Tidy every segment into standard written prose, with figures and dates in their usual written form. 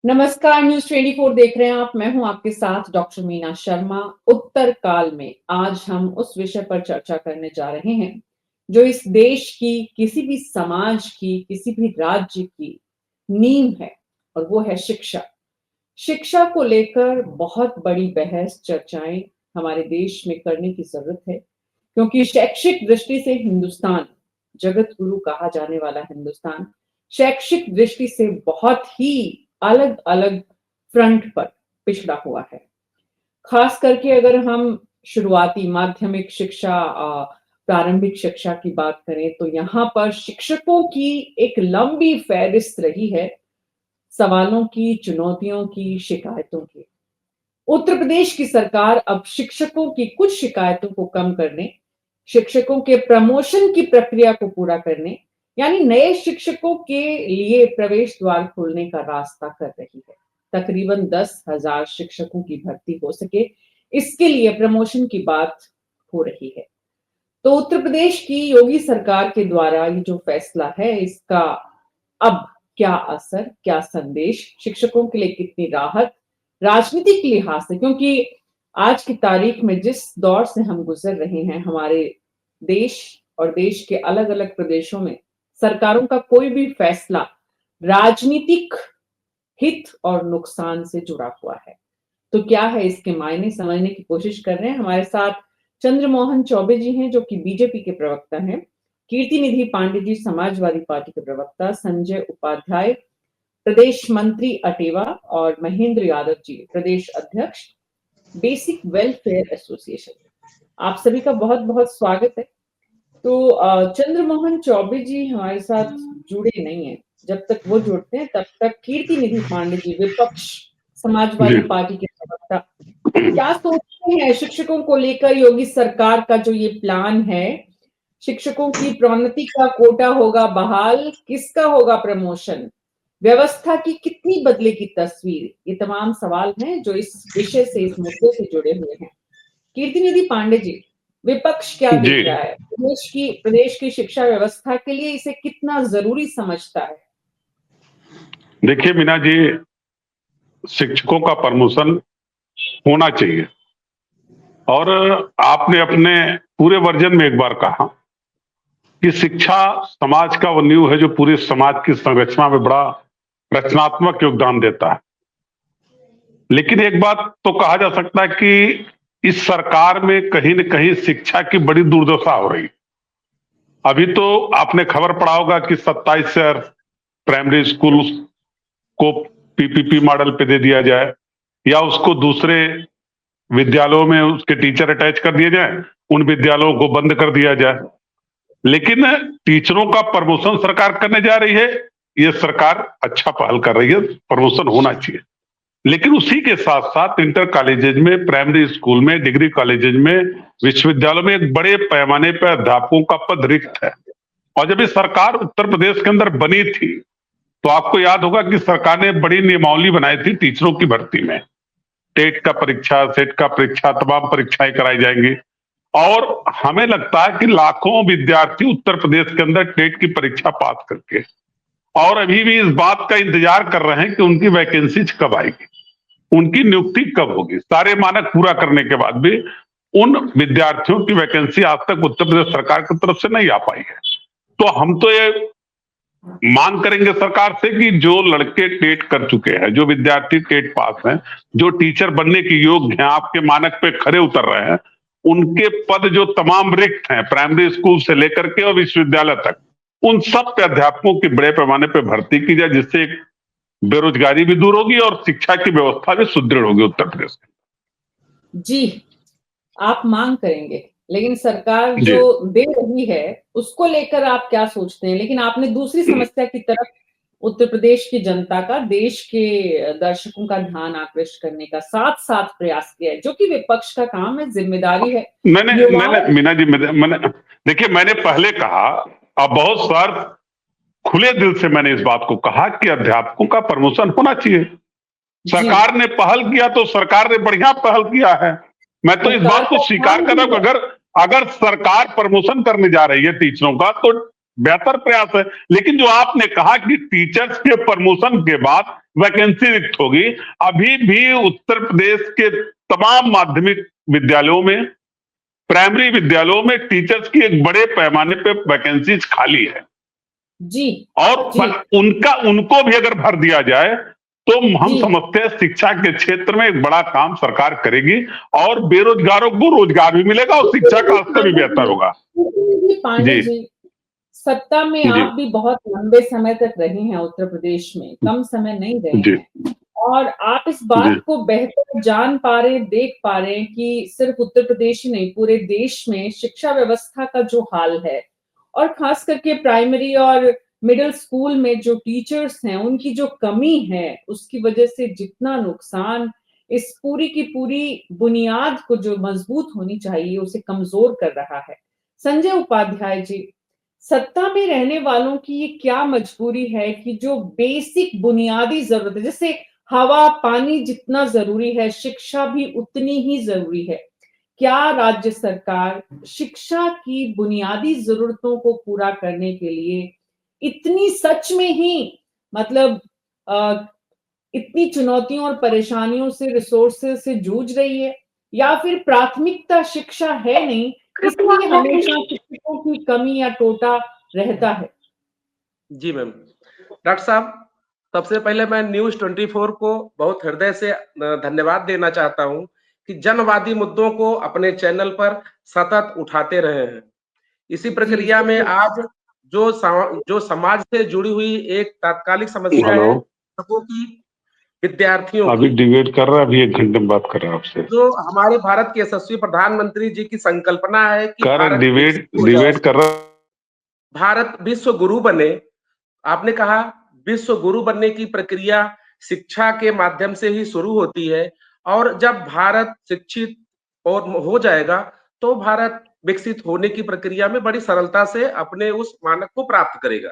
नमस्कार, न्यूज़ 24 देख रहे हैं आप। मैं हूं आपके साथ डॉक्टर मीना शर्मा। उत्तर काल में आज हम उस विषय पर चर्चा करने जा रहे हैं जो इस देश की, किसी भी समाज की, किसी भी राज्य की नींव है, और वो है शिक्षा। शिक्षा को लेकर बहुत बड़ी बहस, चर्चाएं हमारे देश में करने की जरूरत है, क्योंकि शैक्षिक दृष्टि से हिंदुस्तान, जगत गुरु कहा जाने वाला हिंदुस्तान, शैक्षिक दृष्टि से बहुत ही अलग अलग फ्रंट पर पिछड़ा हुआ है। खास करके अगर हम शुरुआती माध्यमिक शिक्षा, प्रारंभिक शिक्षा की बात करें, तो यहाँ पर शिक्षकों की एक लंबी फहरिस्त रही है, सवालों की, चुनौतियों की, शिकायतों की। उत्तर प्रदेश की सरकार अब शिक्षकों की कुछ शिकायतों को कम करने, शिक्षकों के प्रमोशन की प्रक्रिया को पूरा करने, यानी नए शिक्षकों के लिए प्रवेश द्वार खोलने का रास्ता कर रही है। तकरीबन 10,000 शिक्षकों की भर्ती हो सके, इसके लिए प्रमोशन की बात हो रही है। तो उत्तर प्रदेश की योगी सरकार के द्वारा ये जो फैसला है, इसका अब क्या असर, क्या संदेश, शिक्षकों के लिए कितनी राहत, राजनीतिक लिहाज से, क्योंकि आज की तारीख में जिस दौर से हम गुजर रहे हैं, हमारे देश और देश के अलग अलग प्रदेशों में सरकारों का कोई भी फैसला राजनीतिक हित और नुकसान से जुड़ा हुआ है। तो क्या है इसके मायने, समझने की कोशिश कर रहे हैं। हमारे साथ चंद्रमोहन चौबे जी हैं, जो कि बीजेपी के प्रवक्ता हैं, कीर्ति निधि पांडे जी समाजवादी पार्टी के प्रवक्ता, संजय उपाध्याय प्रदेश मंत्री अटेवा, और महेंद्र यादव जी प्रदेश अध्यक्ष बेसिक वेलफेयर एसोसिएशन। आप सभी का बहुत बहुत स्वागत है। तो चंद्रमोहन चौबे जी हमारे साथ जुड़े नहीं है, जब तक वो जुड़ते हैं तब तक कीर्ति निधि पांडे जी, विपक्ष समाजवादी पार्टी के प्रवक्ता, क्या सोचते हैं शिक्षकों को लेकर? योगी सरकार का जो ये प्लान है, शिक्षकों की प्रोन्नति का कोटा होगा बहाल, किसका होगा प्रमोशन, व्यवस्था की कितनी बदलेगी तस्वीर, ये तमाम सवाल हैं जो इस विषय से, इस मुद्दे से जुड़े हुए हैं। कीर्ति निधि पांडे जी, विपक्ष क्या देख रहा है, प्रदेश की शिक्षा व्यवस्था के लिए इसे कितना जरूरी समझता है? देखिए मीना जी, शिक्षकों का प्रमोशन होना चाहिए, और आपने अपने पूरे वर्जन में एक बार कहा कि शिक्षा समाज का वो नींव है जो पूरे समाज की संरचना में बड़ा रचनात्मक योगदान देता है। लेकिन एक बात तो कहा जा सकता है कि इस सरकार में कहीं न कहीं शिक्षा की बड़ी दुर्दशा हो रही। अभी तो आपने खबर पढ़ा होगा कि 27 शहर प्राइमरी स्कूल को पीपीपी मॉडल पे दे दिया जाए, या उसको दूसरे विद्यालयों में उसके टीचर अटैच कर दिए जाए, उन विद्यालयों को बंद कर दिया जाए। लेकिन टीचरों का प्रमोशन सरकार करने जा रही है। ये सरकार अच्छा पहल कर रही है, प्रमोशन होना चाहिए। लेकिन उसी के साथ साथ इंटर कॉलेजेज में, प्राइमरी स्कूल में, डिग्री कॉलेजेज में, विश्वविद्यालयों में एक बड़े पैमाने पर अध्यापकों का पद रिक्त है। और जब ये सरकार उत्तर प्रदेश के अंदर बनी थी, तो आपको याद होगा कि सरकार ने बड़ी नियमावली बनाई थी टीचरों की भर्ती में। टेट का परीक्षा, सेट का परीक्षा, तमाम परीक्षाएं कराई जाएंगी। और हमें लगता है कि लाखों विद्यार्थी उत्तर प्रदेश के अंदर टेट की परीक्षा पास करके, और अभी भी इस बात का इंतजार कर रहे हैं कि उनकी वैकेंसी कब आएगी, उनकी नियुक्ति कब होगी। सारे मानक पूरा करने के बाद भी उन विद्यार्थियों की वैकेंसी आज तक उत्तर प्रदेश सरकार की तरफ से नहीं आ पाई है। तो हम तो ये मांग करेंगे सरकार से कि जो लड़के टेट कर चुके हैं, जो विद्यार्थी टेट पास हैं, जो टीचर बनने के योग्य हैं, आपके मानक पे खरे उतर रहे हैं, उनके पद जो तमाम रिक्त हैं, प्राइमरी स्कूल से लेकर के और विश्वविद्यालय तक, उन सब पे अध्यापकों की बड़े पैमाने पे भर्ती की जाए, जिससे बेरोजगारी भी दूर होगी और शिक्षा की व्यवस्था भी सुदृढ़ होगी उत्तर प्रदेश में। जी, आप मांग करेंगे, लेकिन सरकार जो दे रही है उसको लेकर आप क्या सोचते हैं? लेकिन आपने दूसरी समस्या की तरफ उत्तर प्रदेश की जनता का, देश के दर्शकों का ध्यान आकृष्ट करने का साथ साथ प्रयास किया है, जो कि विपक्ष का काम है, जिम्मेदारी है। मैंने मीना जी, मैंने देखिए, मैंने पहले कहा, अब बहुत सार खुले दिल से मैंने इस बात को कहा कि अध्यापकों का प्रमोशन होना चाहिए। सरकार ने पहल किया तो सरकार ने बढ़िया पहल किया है। मैं तो इस बात को स्वीकार कर रहा हूं, अगर सरकार प्रमोशन करने जा रही है टीचरों का, तो बेहतर प्रयास है। लेकिन जो आपने कहा कि टीचर्स के प्रमोशन के बाद वैकेंसी रिक्त होगी, अभी भी उत्तर प्रदेश के तमाम माध्यमिक विद्यालयों में, प्राइमरी विद्यालयों में टीचर्स की एक बड़े पैमाने पे वैकेंसीज खाली है। जी और जी उनको भी अगर भर दिया जाए तो हम जी समझते हैं शिक्षा के क्षेत्र में एक बड़ा काम सरकार करेगी और बेरोजगारों को रोजगार भी मिलेगा और शिक्षा का स्तर भी बेहतर होगा। जी पांडे जी, जी, सत्ता में जी, आप भी बहुत लंबे समय तक रहे हैं उत्तर प्रदेश में, कम समय नहीं रहे जी, हैं। और आप इस जी, बात को बेहतर जान पा रहे हैं, देख पा रहे हैं कि सिर्फ उत्तर प्रदेश ही नहीं, पूरे देश में शिक्षा व्यवस्था का जो हाल है और खास करके प्राइमरी और मिडिल स्कूल में जो टीचर्स हैं, उनकी जो कमी है, उसकी वजह से जितना नुकसान इस पूरी की पूरी बुनियाद को जो मजबूत होनी चाहिए, उसे कमजोर कर रहा है। संजय उपाध्याय जी, सत्ता में रहने वालों की ये क्या मजबूरी है कि जो बेसिक बुनियादी जरूरत है, जैसे हवा पानी जितना जरूरी है, शिक्षा भी उतनी ही जरूरी है। क्या राज्य सरकार शिक्षा की बुनियादी जरूरतों को पूरा करने के लिए इतनी सच में ही मतलब अ, इतनी चुनौतियों और परेशानियों से रिसोर्सेज से जूझ रही है, या फिर प्राथमिकता शिक्षा है नहीं, इसलिए हमेशा शिक्षकों की कमी या टोटा रहता है? जी मैम। डॉक्टर साहब, सबसे पहले मैं न्यूज़ 24 को बहुत हृदय से धन्यवाद देना चाहता हूँ कि जनवादी मुद्दों को अपने चैनल पर सतत उठाते रहे हैं। इसी जी प्रक्रिया में शुक्रिया। आज जो समाज से जुड़ी हुई एक तात्कालिक समस्या हेलो, है, शिक्षकों की, विद्यार्थियों अभी की, डिबेट कर रहा है, अभी 1 घंटे में बात कर रहा है आपसे। जो हमारे भारत के यशस्वी प्रधानमंत्री जी की संकल्पना है कि कह रहा भारत डिबेट विकसित हो जाए, डिबेट कर रहा। भारत विश्व गुरु बने। आपने कहा विश्व गुरु बनने की प्रक्रिया शिक्षा के माध्यम से ही शुरू होती है और जब भारत शिक्षित और हो जाएगा तो भारत विकसित होने की प्रक्रिया में बड़ी सरलता से अपने उस मानक को प्राप्त करेगा।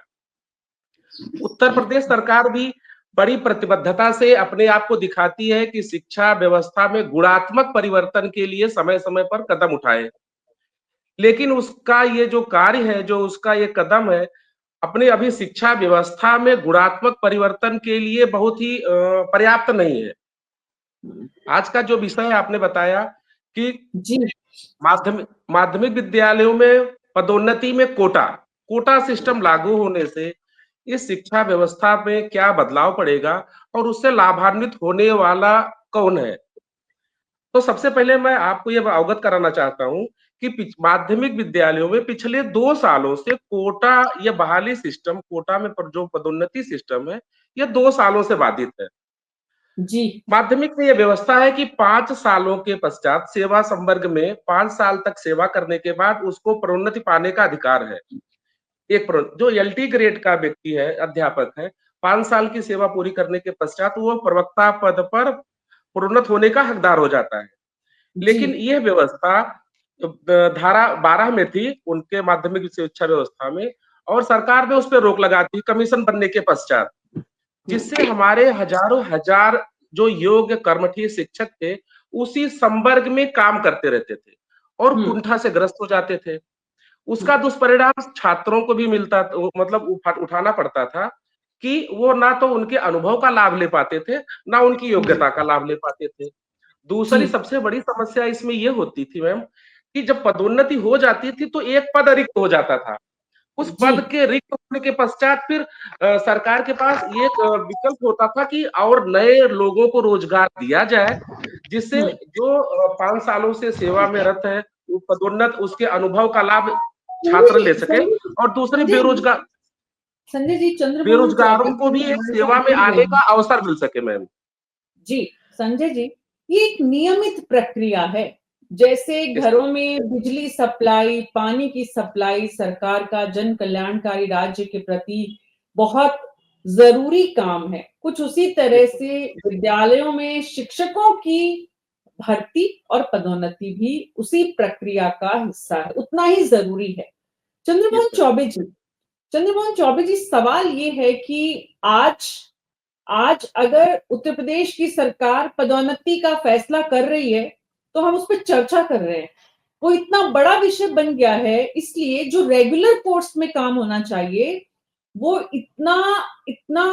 उत्तर प्रदेश सरकार भी बड़ी प्रतिबद्धता से अपने आप को दिखाती है कि शिक्षा व्यवस्था में गुणात्मक परिवर्तन के लिए समय-समय पर कदम उठाए। लेकिन उसका ये जो कार्य है, जो उसका ये कदम है, अपने अभी शिक्षा व्यवस्था में गुणात्मक परिवर्तन के लिए बहुत ही पर्याप्त नहीं है। आज का जो विषय आपने बताया कि जी माध्यमिक विद्यालयों में पदोन्नति में कोटा सिस्टम लागू होने से इस शिक्षा व्यवस्था में क्या बदलाव पड़ेगा और उससे लाभान्वित होने वाला कौन है? तो सबसे पहले मैं आपको ये अवगत कराना चाहता हूँ कि माध्यमिक विद्यालयों में पिछले 2 सालों से कोटा या बहाली सिस्टम, कोटा में जो पदोन्नति सिस्टम है, ये 2 सालों से बाधित है। जी माध्यमिक में ये व्यवस्था है कि 5 सालों के पश्चात सेवा संवर्ग में 5 साल तक सेवा करने के बाद उसको प्रोन्नति पाने का अधिकार है। जो एलटी ग्रेड का व्यक्ति है, अध्यापक है, 5 साल की सेवा पूरी करने के पश्चात वो प्रवक्ता पद पर प्रोन्नत होने का हकदार हो जाता है। जी लेकिन यह व्यवस्था धारा 12 में थी उनके माध्यमिक शिक्षा व्यवस्था में और सरकार ने उस पे रोक लगा दी कमीशन बनने के पश्चात, जिससे हमारे हजारों हजार जो योग्य कर्मठीय शिक्षक थे, उसी संवर्ग में काम करते रहते थे और हम्म कुंठा से ग्रस्त हो जाते थे। उसका दुष्परिणाम छात्रों को भी मिलता मतलब उठाना पड़ता था कि वो ना तो उनके अनुभव का लाभ ले पाते थे, ना उनकी योग्यता का लाभ ले पाते थे। जी दूसरी सबसे बड़ी समस्या इसमें ये होती थी मैम कि जब पदोन्नति हो जाती थी तो एक पद रिक्त हो जाता था। उस जी पद के रिक्त होने के पश्चात फिर सरकार के पास ये एक विकल्प होता था कि और नए लोगों को रोजगार दिया जाए, जिससे हम्म जो 5 सालों से सेवा में रत है, वो पदोन्नत उसके अनुभव का लाभ संजय छात्र ले जी सके और दूसरे संजय जी संजय जी, चंद्रमोहन बेरोजगारों चौबे को जी भी एक हमारे साथ सेवा में जुड़ गए आने हैं। का अवसर मिल सके मैम। जी संजय जी, ये एक नियमित प्रक्रिया है। जैसे यस घरों मैम। में बिजली सप्लाई, पानी की सप्लाई सरकार का जन कल्याणकारी राज्य के प्रति बहुत जरूरी काम है। कुछ उसी तरह यस से विद्यालयों में शिक्षकों की भर्ती और पदोन्नति भी उसी प्रक्रिया का हिस्सा है, उतना ही जरूरी है। चंद्रमोहन मैम। चौबे जी चंद्रमोहन चौबे जी, सवाल ये है कि आज आज अगर उत्तर प्रदेश की सरकार पदोन्नति का फैसला कर रही है, तो हम उस पर चर्चा कर रहे हैं। वो इतना बड़ा विषय बन गया है, इसलिए जो रेगुलर कोर्स में काम होना चाहिए वो इतना इतना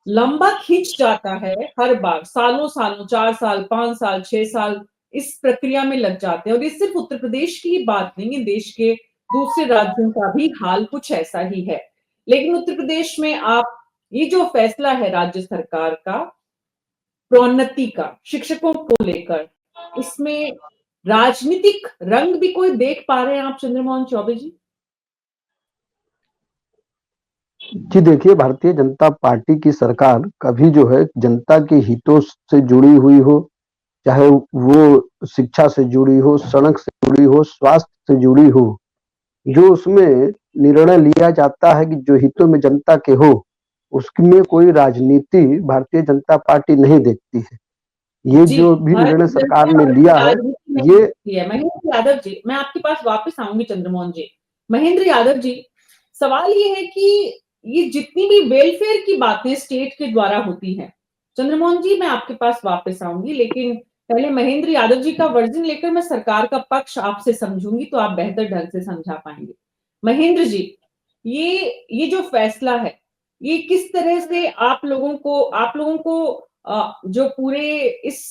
लंबा खिंच जाता है हर बार, सालों-सालों 4 साल, 5 साल, 6 साल इस प्रक्रिया में लग जाते हैं। और ये सिर्फ उत्तर प्रदेश की ही बात नहीं है, देश के दूसरे राज्यों का भी हाल कुछ ऐसा ही है। लेकिन उत्तर प्रदेश में आप ये जो फैसला है राज्य सरकार का प्रोन्नति का शिक्षकों को लेकर, इसमें राजनीतिक रंग भी कोई देख पा रहे हैं आप चंद्रमोहन चौबे जी? जी देखिए, भारतीय जनता पार्टी की सरकार कभी जो है जनता के हितों से जुड़ी हुई हो, चाहे वो शिक्षा से जुड़ी हो, सड़क से जुड़ी हो, स्वास्थ्य से जुड़ी हो, जो उसमें निर्णय लिया जाता है कि जो हितों में जनता के हो, उसमें कोई राजनीति भारतीय जनता पार्टी नहीं देखती है। ये जो भी निर्णय सरकार ने लिया है, ये महेंद्र यादव जी, मैं आपके पास वापस आऊंगी चंद्रमोहन जी। महेंद्र यादव जी, सवाल ये है कि ये जितनी भी वेलफेयर की बातें स्टेट के द्वारा होती हैं, चंद्रमोहन जी मैं आपके पास वापस आऊंगी, लेकिन पहले महेंद्र यादव जी का वर्जन लेकर मैं सरकार का पक्ष आपसे समझूंगी तो आप बेहतर ढंग से समझा पाएंगे। महेंद्र जी, ये जो फैसला है, ये किस तरह से आप लोगों को जो पूरे इस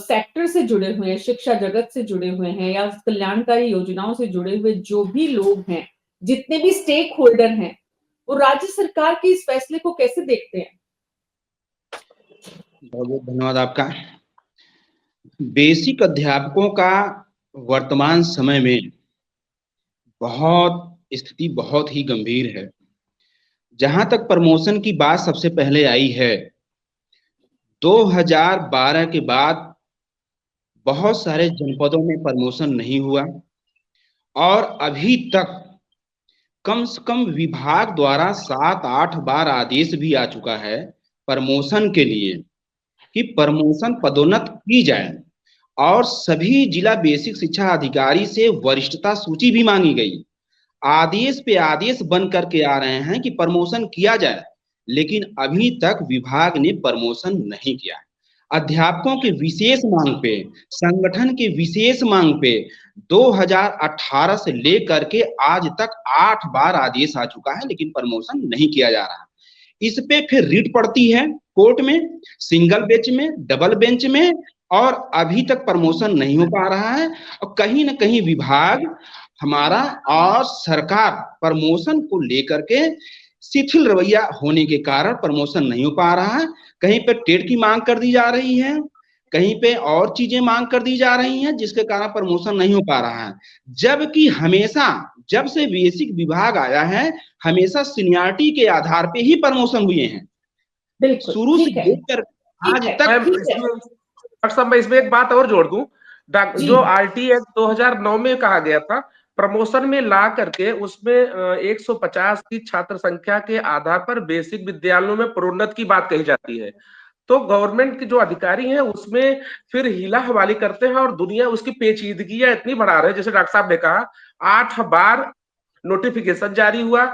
सेक्टर से जुड़े हुए हैं, शिक्षा जगत से जुड़े हुए हैं या कल्याणकारी योजनाओं से जुड़े हुए जो भी लोग हैं, जितने भी स्टेक होल्डर हैं, वो राज्य सरकार के इस फैसले को कैसे देखते हैं? बहुत बहुत धन्यवाद आपका। बेसिक अध्यापकों का वर्तमान समय में स्थिति बहुत ही गंभीर है। जहां तक प्रमोशन की बात सबसे पहले आई है, 2012 के बाद बहुत सारे जनपदों में प्रमोशन नहीं हुआ और अभी तक कम से कम विभाग द्वारा 7-8 बार आदेश भी आ चुका है प्रमोशन के लिए कि प्रमोशन पदोन्नत की जाए और सभी जिला बेसिक शिक्षा अधिकारी से वरिष्ठता सूची भी मांगी गई। आदेश पे आदेश बन करके आ रहे हैं कि प्रमोशन किया जाए, लेकिन अभी तक विभाग ने प्रमोशन नहीं किया। अध्यापकों के विशेष मांग पे, संगठन के विशेष मांग पे 2018 से लेकर के आज तक 8 बार आदेश आ चुका है, लेकिन प्रमोशन नहीं किया जा रहा। इस पे फिर रिट पड़ती है कोर्ट में, सिंगल बेंच में, डबल बेंच में, और अभी तक प्रमोशन नहीं हो पा रहा है। और कहीं ना कहीं विभाग हमारा और सरकार प्रमोशन को लेकर के शिथिल रवैया होने के कारण प्रमोशन नहीं हो पा रहा है। कहीं पे टेट की मांग कर दी जा रही है, कहीं पे और चीजें मांग कर दी जा रही हैं, जिसके कारण प्रमोशन नहीं हो पा रहा है। जबकि हमेशा जब से बेसिक विभाग आया है, हमेशा सीनियरिटी के आधार पे ही प्रमोशन हुए हैं, शुरू से लेकर आज तक। सब मैं इसमें एक बात और जोड़ दूं, जो आरटी एक्ट 2009 में कहा गया था, प्रमोशन में ला करके उसमें 150 की छात्र संख्या के आधार पर बेसिक विद्यालयों में प्रोन्नत की बात कही जाती है। तो गवर्नमेंट के जो अधिकारी हैं उसमें फिर हीला हवाली करते हैं और दुनिया उसकी पेचीदगियां इतनी बढ़ा रहे हैं। जैसे डॉक्टर साहब ने कहा, 8 बार नोटिफिकेशन जारी हुआ,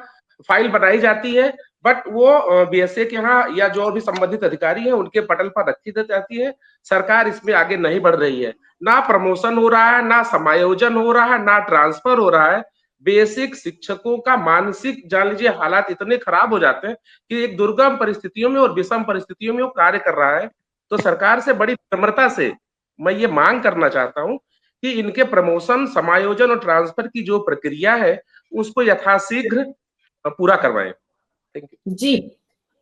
फाइल बनाई जाती है, बट वो बीएसए के यहाँ या जो भी संबंधित अधिकारी हैं उनके पटल पर रखी जाती है। सरकार इसमें आगे नहीं बढ़ रही है, ना प्रमोशन हो रहा है, ना समायोजन हो रहा है, ना ट्रांसफर हो रहा है। बेसिक शिक्षकों का मानसिक जान लीजिए हालात इतने खराब हो जाते हैं कि एक दुर्गम परिस्थितियों में और विषम परिस्थितियों में वो कार्य कर रहा है। तो सरकार से बड़ी विनम्रता से मैं ये मांग करना चाहता हूं कि इनके प्रमोशन, समायोजन और ट्रांसफर की जो प्रक्रिया है उसको यथाशीघ्र पूरा करवाएं। जी,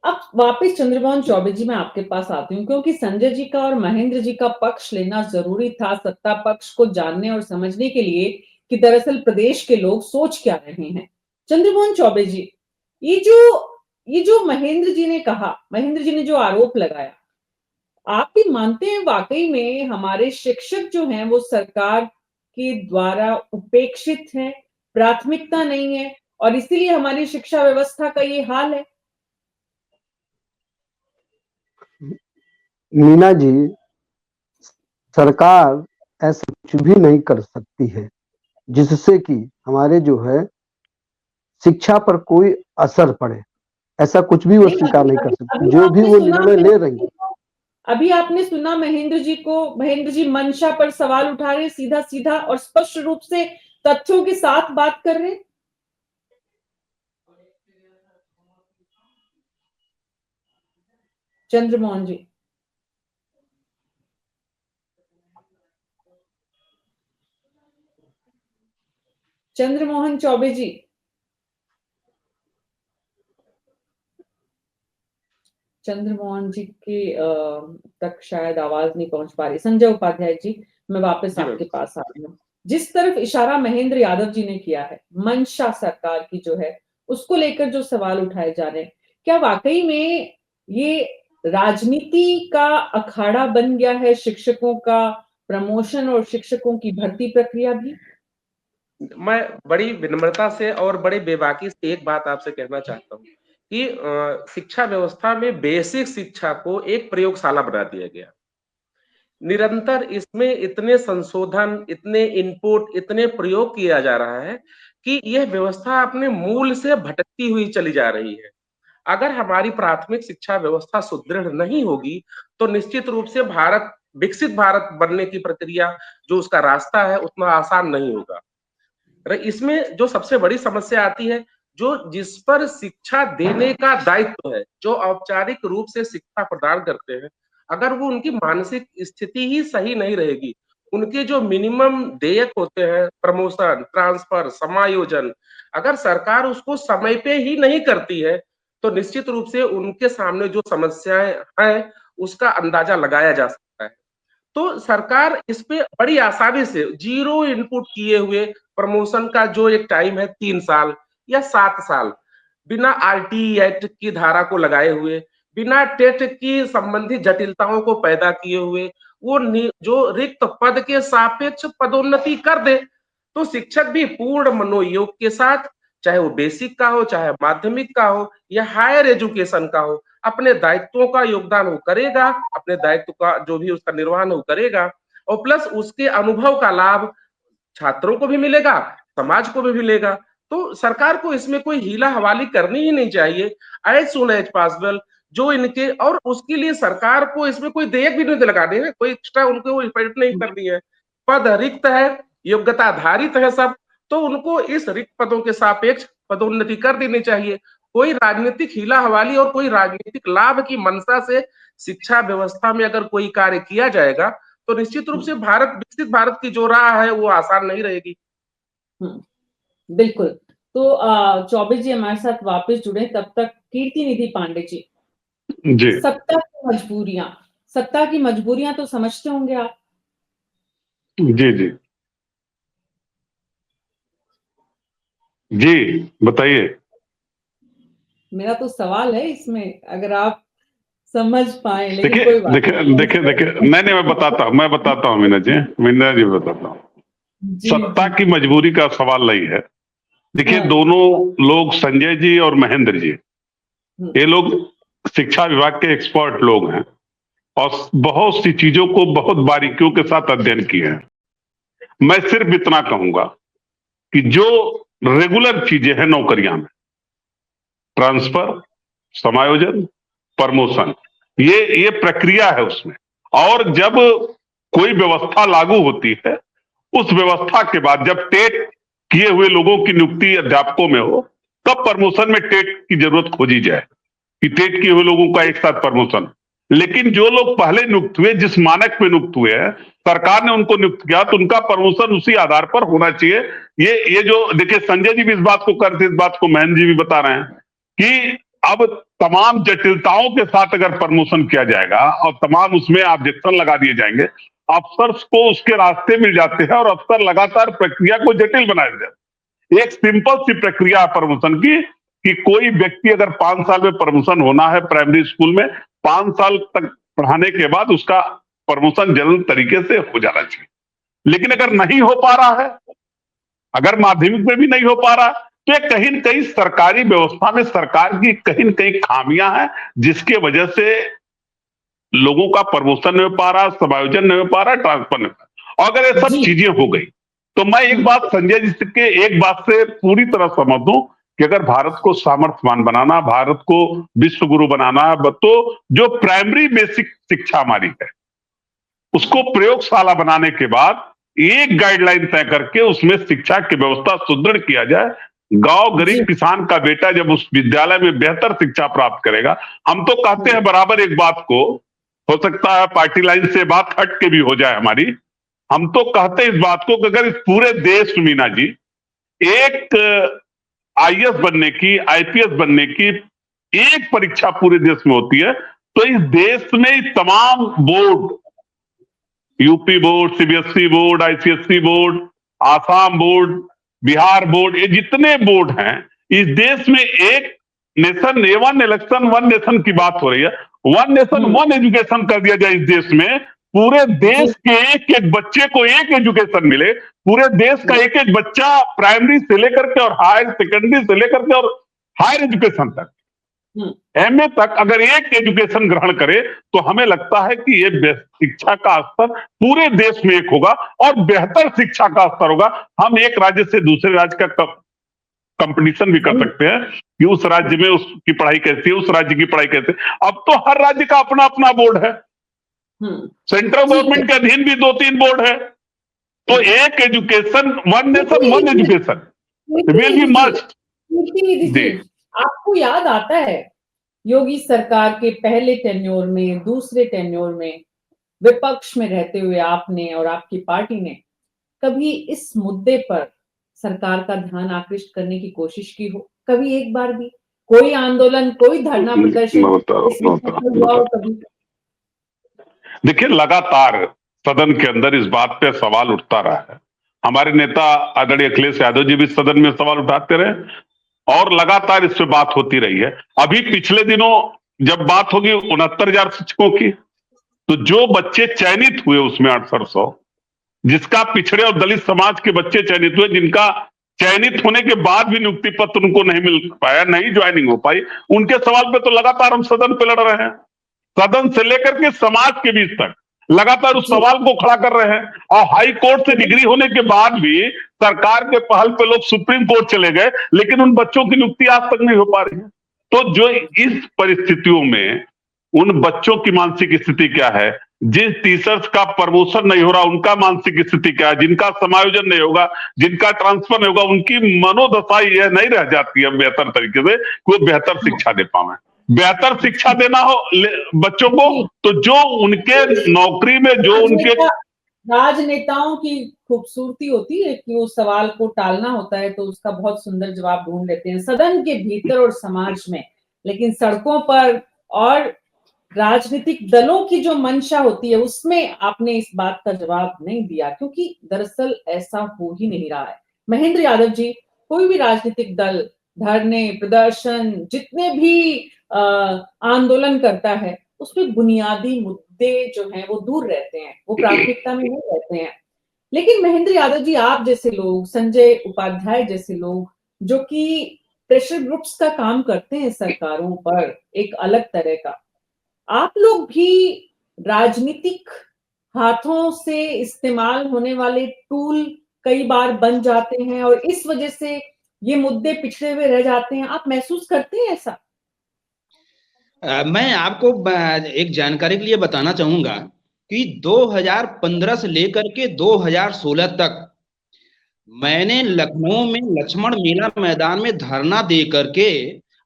अब वापस चंद्रमोहन चौबे जी मैं आपके पास आती हूँ, क्योंकि संजय जी का और महेंद्र जी का पक्ष लेना जरूरी था सत्ता पक्ष को जानने और समझने के लिए कि दरअसल प्रदेश के लोग सोच क्या रहे हैं। चंद्रमोहन चौबे जी, ये जो महेंद्र जी ने कहा, महेंद्र जी ने जो आरोप लगाया, आप भी मानते हैं वाकई में हमारे शिक्षक जो हैं वो सरकार के द्वारा उपेक्षित हैं, प्राथमिकता नहीं है और इसीलिए हमारी शिक्षा व्यवस्था का ये हाल है? मीना जी, सरकार ऐसा कुछ भी नहीं कर सकती है जिससे कि हमारे जो है शिक्षा पर कोई असर पड़े। ऐसा कुछ भी वो स्वीकार नहीं कर सकती। जो भी वो निर्णय ले रही है, अभी आपने सुना महेंद्र जी मंशा पर सवाल उठा रहे, सीधा सीधा और स्पष्ट रूप से तथ्यों के साथ बात कर रहे। चंद्रमोहन जी, चंद्रमोहन चौबे जी, चंद्रमोहन जी के तक शायद आवाज नहीं पहुंच पा रही। संजय उपाध्याय जी, मैं वापस आपके पास आ रही हूँ। जिस तरफ इशारा महेंद्र यादव जी ने किया है, मंशा सरकार की जो है, उसको लेकर जो सवाल उठाए जा रहे हैं, क्या वाकई में ये राजनीति का अखाड़ा बन गया है? शिक्षकों का प्रमोशन और शिक्षकों की भर्ती प्रक्रिया भी? मैं बड़ी विनम्रता से और बड़ी बेबाकी से एक बात आपसे कहना चाहता हूँ कि शिक्षा व्यवस्था में बेसिक शिक्षा को एक प्रयोगशाला बना दिया गया। निरंतर इसमें इतने संशोधन, इतने इनपुट, इतने प्रयोग किया जा रहा है कि यह व्यवस्था अपने मूल से भटकती हुई चली जा रही है। अगर हमारी प्राथमिक शिक्षा व्यवस्था सुदृढ़ नहीं होगी, तो निश्चित रूप से विकसित भारत बनने की प्रक्रिया, जो उसका रास्ता है, उतना आसान नहीं होगा। इसमें जो सबसे बड़ी समस्या आती है, जिस पर शिक्षा देने का दायित्व है, जो औपचारिक रूप से शिक्षा प्रदान करते हैं, अगर वो उनकी मानसिक स्थिति ही सही नहीं रहेगी, उनके जो मिनिमम देयक होते हैं, प्रमोशन, ट्रांसफर, समायोजन, अगर सरकार उसको समय पे ही नहीं करती है, तो निश्चित रूप से उनके सामने जो समस्याएं हैं, उसका अंदाजा लगाया जा सकता है। तो सरकार इस पे बड़ी आसानी से जीरो इनपुट किए हुए प्रमोशन का जो एक टाइम है 3 साल या 7 साल, बिना आरटी एक्ट की धारा को लगाए हुए, बिना टेट की संबंधित जटिलताओं को पैदा किए हुए, जो रिक्त पद के सापेक्ष पदोन्नति कर दे, तो शिक्षक भी पूर्ण मनोयोग के साथ, चाहे वो बेसिक का हो, चाहे माध्यमिक का हो या हायर एजुकेशन का हो, अपने दायित्वों का योगदान वो करेगा, अपने दायित्व का जो भी उसका निर्वहन वो करेगा और प्लस उसके अनुभव का लाभ छात्रों को भी मिलेगा, समाज को भी मिलेगा। तो सरकार को इसमें कोई हीला-हवाली करनी ही नहीं चाहिए। एज़ सून एज़ पॉसिबल जो इनके और उसके लिए सरकार को इसमें कोई देयक भी नहीं लगाने हैं, कोई एक्स्ट्रा उनको एफर्ट नहीं करनी है। पद रिक्त है, योग्यता आधारित है सब, तो उनको इस रिक्त पदों के सापेक्ष पदोन्नति कर देनी चाहिए। कोई राजनीतिक हीला-हवाली और कोई राजनीतिक लाभ की मंशा से शिक्षा व्यवस्था में अगर कोई कार्य किया जाएगा, तो निश्चित रूप से विकसित भारत की जो राह है वो आसान नहीं रहेगी। बिल्कुल। तो चौबे जी हमारे साथ वापस जुड़े, तब तक कीर्ति निधि पांडे जी, सत्ता की मजबूरियां तो समझते होंगे आप? जी जी जी, बताइए। मेरा तो सवाल है इसमें, अगर आप समझ पाए, लेकिन देखिए कोई बात देखिए नहीं मैं बताता हूँ मीना जी बताता हूँ। सत्ता की मजबूरी का सवाल नहीं है। देखिए दोनों लोग, संजय जी और महेंद्र जी, ये लोग शिक्षा विभाग के एक्सपर्ट लोग हैं और बहुत सी चीजों को बहुत बारीकियों के साथ अध्ययन किए हैं। मैं सिर्फ इतना कहूंगा कि जो रेगुलर चीजें हैं नौकरियां में, ट्रांसफर, समायोजन, प्रमोशन, ये प्रक्रिया है उसमें, और जब कोई व्यवस्था लागू होती है, उस व्यवस्था के बाद जब टेट किए हुए लोगों की नियुक्ति अध्यापकों में हो, तब प्रमोशन में टेट की जरूरत खोजी जाए कि टेट किए हुए लोगों का एक साथ प्रमोशन। लेकिन जो लोग पहले नियुक्त हुए, जिस मानक पे नियुक्त हुए हैं, सरकार ने उनको नियुक्त किया, तो उनका प्रमोशन उसी आधार पर होना चाहिए। ये जो देखिए, संजय जी भी इस बात को करते, इस बात को महेंद्र जी भी बता रहे हैं कि अब तमाम जटिलताओं के साथ अगर प्रमोशन किया जाएगा और तमाम उसमें ऑब्जेक्शन लगा दिए जाएंगे, अफसर को उसके रास्ते मिल जाते हैं और अफसर लगातार प्रक्रिया को जटिल बनाए जाते। एक सिंपल सी प्रक्रिया है प्रमोशन की कि कोई व्यक्ति अगर 5 साल में प्रमोशन होना है प्राइमरी स्कूल में, 5 साल तक पढ़ाने के बाद उसका प्रमोशन जनरल तरीके से हो जाना चाहिए। लेकिन अगर नहीं हो पा रहा है, अगर माध्यमिक में भी नहीं हो पा रहा, तो कहीं न कहीं सरकारी व्यवस्था में सरकार की कहीं न कहीं खामियां हैं, जिसके वजह से लोगों का प्रमोशन नहीं हो पा रहा, समायोजन नहीं हो पा रहा, ट्रांसफर नहीं हो पा रहा। और अगर ये सब चीजें हो गई, तो मैं एक बात संजय जी के एक बात से पूरी तरह सहमत हूं कि अगर भारत को सामर्थ्यवान बनाना, भारत को विश्व गुरु बनाना, तो जो प्राइमरी बेसिक शिक्षा हमारी है उसको प्रयोगशाला बनाने के बाद एक गाइडलाइन तय करके उसमें शिक्षा की व्यवस्था सुदृढ़ किया जाए। गांव गरीब किसान का बेटा जब उस विद्यालय में बेहतर शिक्षा प्राप्त करेगा, हम तो कहते हैं बराबर एक बात को, हो सकता है पार्टी लाइन से बात हट के भी हो जाए हमारी, हम तो कहते हैं इस बात को कि अगर इस पूरे देश में मीना जी एक आईएएस बनने की, आईपीएस बनने की एक परीक्षा पूरे देश में होती है, तो इस देश में तमाम board, UP board, CBSE board, ICSE board, Assam board, Bihar board, ये जितने बोर्ड हैं इस देश में एक नेशन ए वन इलेक्शन वन नेशन की बात हो रही है, वन नेशन वन एजुकेशन कर दिया जाए इस देश में, पूरे देश के एक एक बच्चे को एक एजुकेशन मिले, पूरे देश का एक एक बच्चा प्राइमरी से लेकर के और हायर सेकेंडरी से लेकर के और हायर एजुकेशन तक, एमए तक अगर एक एजुकेशन ग्रहण करे तो हमें लगता है कि ये शिक्षा का स्तर पूरे देश में एक होगा और बेहतर शिक्षा का स्तर होगा। हम एक राज्य से दूसरे राज्य का कंपटीशन भी कर सकते हैं कि उस राज्य में उसकी पढ़ाई कैसी है, उस राज्य की पढ़ाई कैसी है। अब तो हर राज्य का अपना अपना बोर्ड है, सेंट्रल गवर्नमेंट के अधीन भी 2-3 बोर्ड है, तो एक education, one nation one education will be must. आपको याद आता है योगी सरकार के पहले टेन्योर में, दूसरे टेन्योर में विपक्ष में रहते हुए आपने और आपकी पार्टी ने कभी इस मुद्दे पर सरकार का ध्यान आकृष्ट करने की कोशिश की हो? कभी एक बार भी कोई आंदोलन, कोई धरना प्रदर्शन? देखिए, लगातार सदन के अंदर इस बात पे सवाल उठता रहा है। हमारे नेता आदरणीय अखिलेश यादव जी भी सदन में सवाल उठाते रहे और लगातार इस पे बात होती रही है। अभी पिछले दिनों जब बात होगी 69,000 शिक्षकों की, तो जो बच्चे चयनित हुए उसमें 6800, जिसका पिछड़े और दलित समाज के बच्चे चयनित हुए, जिनका चयनित होने के बाद भी नियुक्ति पत्र उनको नहीं मिल पाया, नहीं ज्वाइनिंग हो पाई, उनके सवाल पे तो लगातार हम सदन पे लड़ रहे हैं। सदन से लेकर के समाज के बीच तक लगातार उस सवाल को खड़ा कर रहे हैं और हाई कोर्ट से डिग्री होने के बाद भी सरकार के पहल पे लोग सुप्रीम कोर्ट चले गए, लेकिन उन बच्चों की नियुक्ति आज तक नहीं हो पा रही है। तो जो इस परिस्थितियों में उन बच्चों की मानसिक स्थिति क्या है, जिस टीचर्स का प्रमोशन नहीं हो रहा उनका मानसिक स्थिति क्या है, जिनका समायोजन नहीं होगा, जिनका ट्रांसफर नहीं होगा, उनकी मनोदशा यह नहीं रह जाती है बेहतर तरीके से कोई बेहतर शिक्षा दे पाए। बेहतर शिक्षा देना हो बच्चों को, तो जो उनके नौकरी में जो उनके राजनेताओं की खूबसूरती होती है कि वो सवाल को टालना होता है तो उसका बहुत सुंदर जवाब ढूंढ लेते हैं सदन के भीतर और समाज में, लेकिन सड़कों पर और राजनीतिक दलों की जो मंशा होती है उसमें आपने इस बात का जवाब नहीं दिया, क्योंकि दरअसल ऐसा हो ही नहीं रहा है। महेंद्र यादव जी, कोई भी राजनीतिक दल धरने, प्रदर्शन, जितने भी आंदोलन करता है उसमें बुनियादी मुद्दे जो हैं वो दूर रहते हैं, वो प्राथमिकता में नहीं रहते हैं। लेकिन महेंद्र यादव जी, आप जैसे लोग, संजय उपाध्याय जैसे लोग, जो कि प्रेशर ग्रुप्स का काम करते हैं सरकारों पर एक अलग तरह का, आप लोग भी राजनीतिक हाथों से इस्तेमाल होने वाले टूल कई बार बन जाते हैं और इस वजह से ये मुद्दे पिछड़े हुए रह जाते हैं। आप महसूस करते हैं ऐसा? मैं आपको एक जानकारी के लिए बताना चाहूंगा कि 2015 से लेकर के 2016 तक मैंने लखनऊ में लक्ष्मण मेला मैदान में धरना दे करके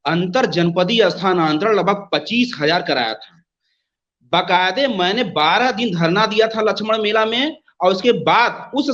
अंतर जनपदीय स्थानांतरण लगभग 25,000 कराया था। बाकायदे मैंने 12 दिन धरना दिया था लक्ष्मण मेला में और उसके बाद उस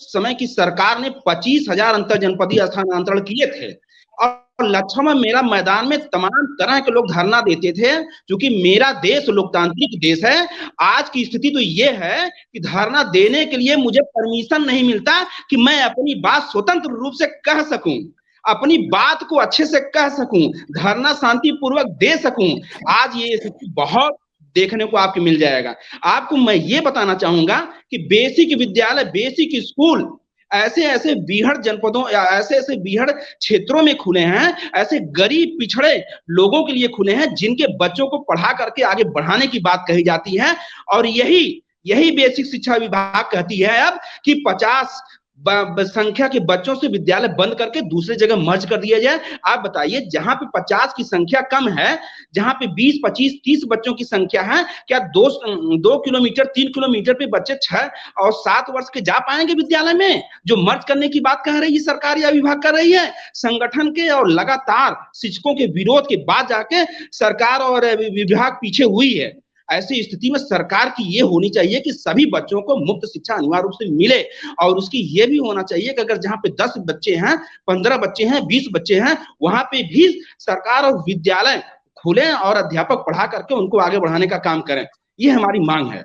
समय की सरकार ने 25,000 अंतर जनपदीय स्थानांतरण किए थे और लक्ष्मण मेला मैदान में तमाम तरह के लोग धरना देते थे, क्योंकि मेरा देश लोकतांत्रिक देश है। आज की स्थिति तो ये है कि धरना देने के लिए मुझे परमिशन नहीं मिलता कि मैं अपनी बात स्वतंत्र रूप से कह सकूं, अपनी बात को अच्छे से कह सकूं, धरना शांतिपूर्वक दे सकूं। आज ये स्थिति बहुत देखने को आपको मिल जाएगा। आपको मैं ये बताना चाहूंगा कि बेसिक विद्यालय, बेसिक स्कूल ऐसे बीहड़ जनपदों, ऐसे बीहड़ क्षेत्रों में खुले हैं, ऐसे गरीब पिछड़े लोगों के लिए खुले हैं जिनके बच्चों को पढ़ा करके आगे बढ़ाने की बात कही जाती है। और यही बेसिक शिक्षा विभाग कहती है अब कि 50 संख्या के बच्चों से विद्यालय बंद करके दूसरे जगह मर्ज कर दिया जाए। आप बताइए, जहां पे 50 की संख्या कम है, जहां पे 20, 25, 30 बच्चों की संख्या है, क्या 2 किलोमीटर 3 किलोमीटर पे बच्चे 6 और 7 वर्ष के जा पाएंगे विद्यालय में? जो मर्ज करने की बात कह रही है सरकार या विभाग कर रही है, संगठन के और लगातार शिक्षकों के विरोध के बाद जाके सरकार और विभाग पीछे हुई है। ऐसी स्थिति में सरकार की ये होनी चाहिए कि सभी बच्चों को मुफ्त शिक्षा अनिवार्य रूप से मिले, और उसकी ये भी होना चाहिए कि अगर जहां पे 10 बच्चे हैं, 15 बच्चे हैं, 20 बच्चे हैं, वहां पे भी सरकार और विद्यालय खुले और अध्यापक पढ़ा करके उनको आगे बढ़ाने का काम करें। ये हमारी मांग है।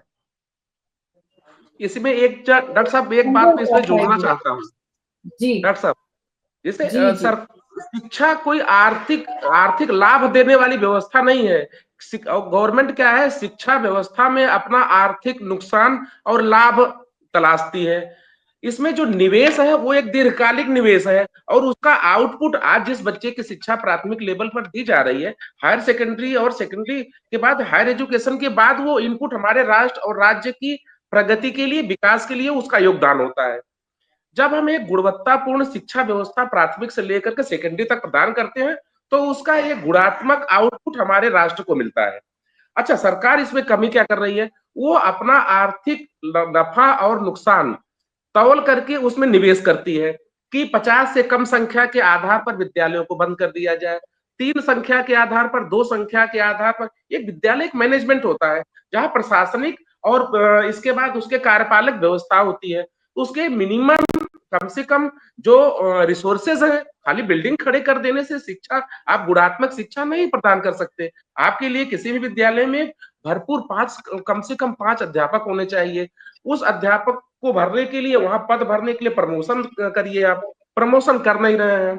इसमें एक डॉक्टर साहब एक बात मैं इसमें जोड़ना चाहता हूँ जी डॉक्टर साहब, जैसे जी जी सर शिक्षा कोई आर्थिक लाभ देने वाली व्यवस्था नहीं है। गवर्नमेंट क्या है, शिक्षा व्यवस्था में अपना आर्थिक नुकसान और लाभ तलाशती है। इसमें जो निवेश है वो एक दीर्घकालिक निवेश है, और उसका आउटपुट आज जिस बच्चे की शिक्षा प्राथमिक लेवल पर दी जा रही है, हायर सेकेंडरी और सेकेंडरी के बाद हायर एजुकेशन के बाद, वो इनपुट हमारे राष्ट्र और राज्य की प्रगति के लिए, विकास के लिए उसका योगदान होता है। जब हम एक गुणवत्तापूर्ण शिक्षा व्यवस्था प्राथमिक से लेकर के सेकेंडरी तक प्रदान करते हैं, तो उसका एक गुणात्मक आउटपुट हमारे राष्ट्र को मिलता है। अच्छा, सरकार इसमें कमी क्या कर रही है, वो अपना आर्थिक नफा और नुकसान तौल करके उसमें निवेश करती है कि 50 से कम संख्या के आधार पर विद्यालयों को बंद कर दिया जाए, 3 संख्या के आधार पर, 2 संख्या के आधार पर। एक विद्यालय एक मैनेजमेंट होता है जहां प्रशासनिक और इसके बाद उसके कार्यपालक व्यवस्था होती है। उसके मिनिमम कम से कम जो रिसोर्सेज है, खाली बिल्डिंग खड़े कर देने से शिक्षा, आप गुणात्मक शिक्षा नहीं प्रदान कर सकते। आपके लिए किसी भी विद्यालय में भरपूर 5, कम से कम 5 अध्यापक होने चाहिए। उस अध्यापक को भरने के लिए, वहां पद भरने के लिए प्रमोशन करिए, आप प्रमोशन कर नहीं रहे हैं।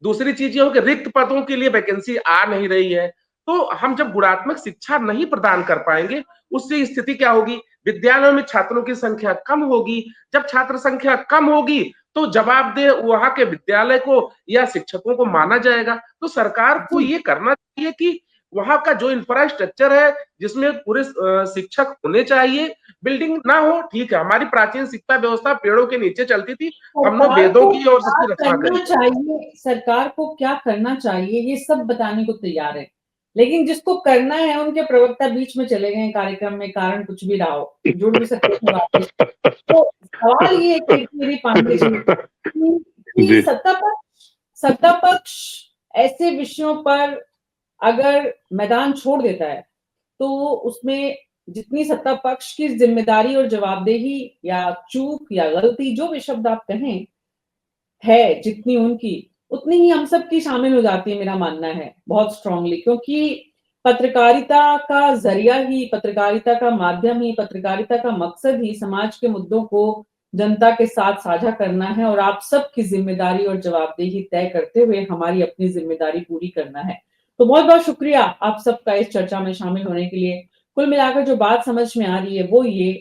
दूसरी चीज ये हो कि रिक्त पदों के लिए वैकेंसी आ नहीं रही है। तो हम जब गुणात्मक शिक्षा नहीं प्रदान कर पाएंगे, उससे स्थिति क्या होगी, विद्यालयों में छात्रों की संख्या कम होगी। जब छात्र संख्या कम होगी, तो जवाबदेह वहां के विद्यालय को या शिक्षकों को माना जाएगा। तो सरकार को ये करना चाहिए कि वहां का जो इंफ्रास्ट्रक्चर है, जिसमें पूरे शिक्षक होने चाहिए, बिल्डिंग ना हो, ठीक है, हमारी प्राचीन शिक्षा व्यवस्था पेड़ों के नीचे चलती थी, हमने वेदों की और सबकी रक्षा करी। सरकार को क्या करना चाहिए ये सब बताने को तैयार है, लेकिन जिसको करना है उनके प्रवक्ता बीच में चले गए कार्यक्रम में, कारण कुछ भी रहा हो, जुड़ भी सकते हैं वापस। तो सवाल ये है कीर्ति पांडे जी कि सत्ता पक्ष ऐसे विषयों पर अगर मैदान छोड़ देता है, तो उसमें जितनी सत्ता पक्ष की जिम्मेदारी और जवाबदेही या चूक या गलती, जो भी शब्द आप कहें, है जितनी उनकी, उतनी ही हम सब की शामिल हो जाती है, मेरा मानना है बहुत स्ट्रांगली। क्योंकि पत्रकारिता का जरिया ही, पत्रकारिता का माध्यम ही, पत्रकारिता का मकसद ही समाज के मुद्दों को जनता के साथ साझा करना है, और आप सबकी जिम्मेदारी और जवाबदेही तय करते हुए हमारी अपनी जिम्मेदारी पूरी करना है। तो बहुत बहुत शुक्रिया आप सबका इस चर्चा में शामिल होने के लिए। कुल मिलाकर जो बात समझ में आ रही है वो ये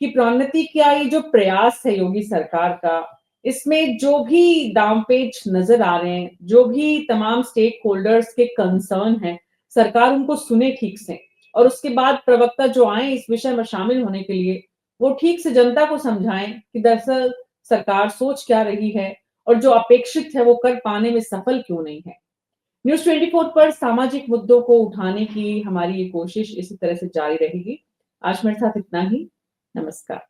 कि प्रोन्नति का ये जो प्रयास है योगी सरकार का, इसमें जो भी दांवपेच नजर आ रहे हैं, जो भी तमाम स्टेक होल्डर्स के कंसर्न हैं, सरकार उनको सुने ठीक से, और उसके बाद प्रवक्ता जो आए इस विषय में शामिल होने के लिए, वो ठीक से जनता को समझाएं कि दरअसल सरकार सोच क्या रही है और जो अपेक्षित है वो कर पाने में सफल क्यों नहीं है। न्यूज़ 24 पर सामाजिक मुद्दों को उठाने की हमारी ये कोशिश इसी तरह से जारी रहेगी। आज मेरे साथ इतना ही। नमस्कार।